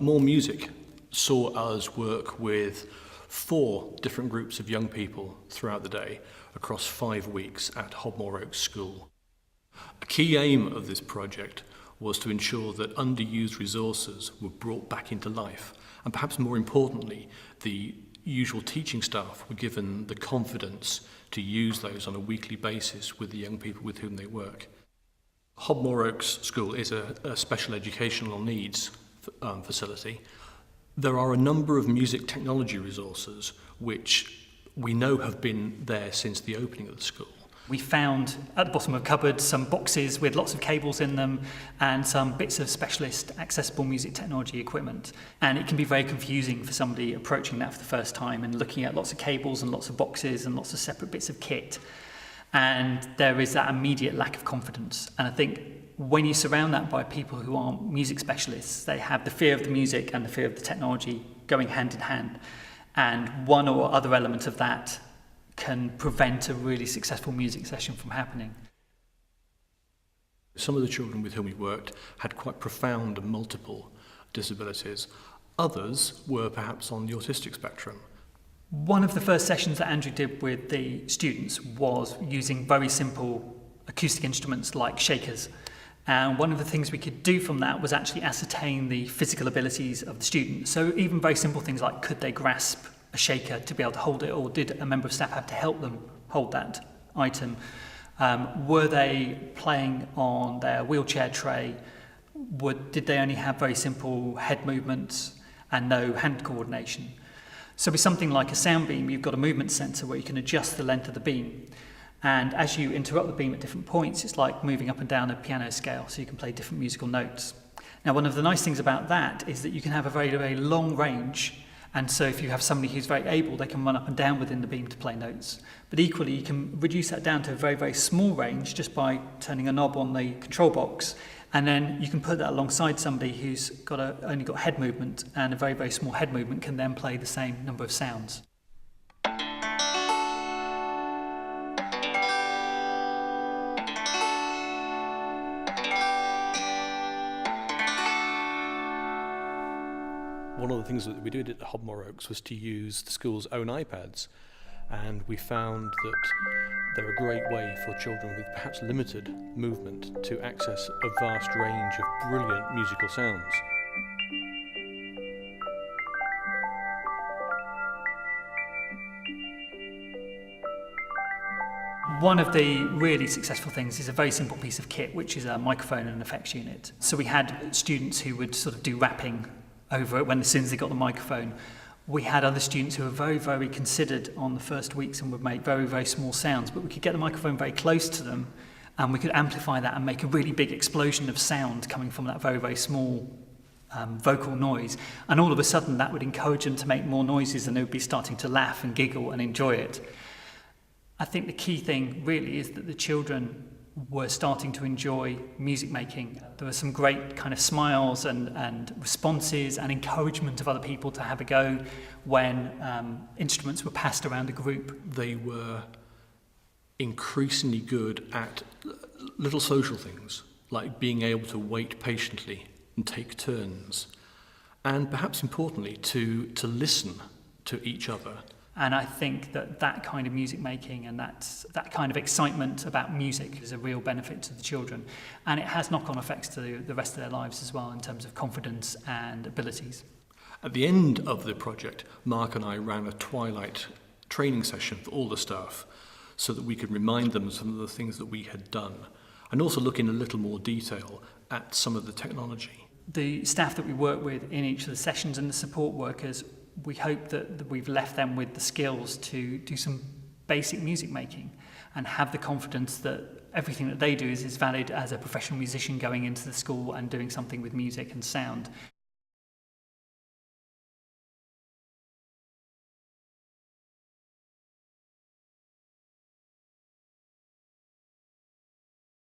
Moor Music saw us work with 4 different groups of young people throughout the day across 5 weeks at Moor Oaks School. A key aim of this project was to ensure that underused resources were brought back into life, and perhaps more importantly, the usual teaching staff were given the confidence to use those on a weekly basis with the young people with whom they work. Moor Oaks School is a special educational needs facility. There are a number of music technology resources which we know have been there since the opening of the school. We found at the bottom of a cupboard some boxes with lots of cables in them and some bits of specialist accessible music technology equipment. And it can be very confusing for somebody approaching that for the first time and looking at lots of cables and lots of boxes and lots of separate bits of kit. And there is that immediate lack of confidence. And I think when you surround that by people who aren't music specialists, they have the fear of the music and the fear of the technology going hand in hand. And one or other element of that can prevent a really successful music session from happening. Some of the children with whom we worked had quite profound and multiple disabilities. Others were perhaps on the autistic spectrum. One of the first sessions that Andrew did with the students was using very simple acoustic instruments like shakers. And one of the things we could do from that was actually ascertain the physical abilities of the student. So even very simple things like, could they grasp a shaker to be able to hold it, or did a member of staff have to help them hold that item? Were they playing on their wheelchair tray? Did they only have very simple head movements and no hand coordination? So with something like a sound beam, you've got a movement sensor where you can adjust the length of the beam. And as you interrupt the beam at different points, it's like moving up and down a piano scale, so you can play different musical notes. Now, one of the nice things about that is that you can have a very, very long range. And so if you have somebody who's very able, they can run up and down within the beam to play notes. But equally, you can reduce that down to a very, very small range just by turning a knob on the control box. And then you can put that alongside somebody who's only got head movement, and a very, very small head movement can then play the same number of sounds. One of the things that we did at Moor Oaks was to use the school's own iPads, and we found that they're a great way for children with perhaps limited movement to access a vast range of brilliant musical sounds. One of the really successful things is a very simple piece of kit, which is a microphone and an effects unit. So we had students who would sort of do rapping over it as soon as they got the microphone. We had other students who were very, very considered on the first weeks and would make very, very small sounds, but we could get the microphone very close to them and we could amplify that and make a really big explosion of sound coming from that very, very small vocal noise. And all of a sudden that would encourage them to make more noises and they would be starting to laugh and giggle and enjoy it. I think the key thing really is that the children were starting to enjoy music making. There were some great kind of smiles and responses and encouragement of other people to have a go when instruments were passed around the group. They were increasingly good at little social things, like being able to wait patiently and take turns, and perhaps importantly to listen to each other. And I think that kind of music making and that kind of excitement about music is a real benefit to the children. And it has knock-on effects to the rest of their lives as well in terms of confidence and abilities. At the end of the project, Mark and I ran a twilight training session for all the staff so that we could remind them of some of the things that we had done, and also look in a little more detail at some of the technology. The staff that we work with in each of the sessions and the support workers, we hope that we've left them with the skills to do some basic music making and have the confidence that everything that they do is valid as a professional musician going into the school and doing something with music and sound.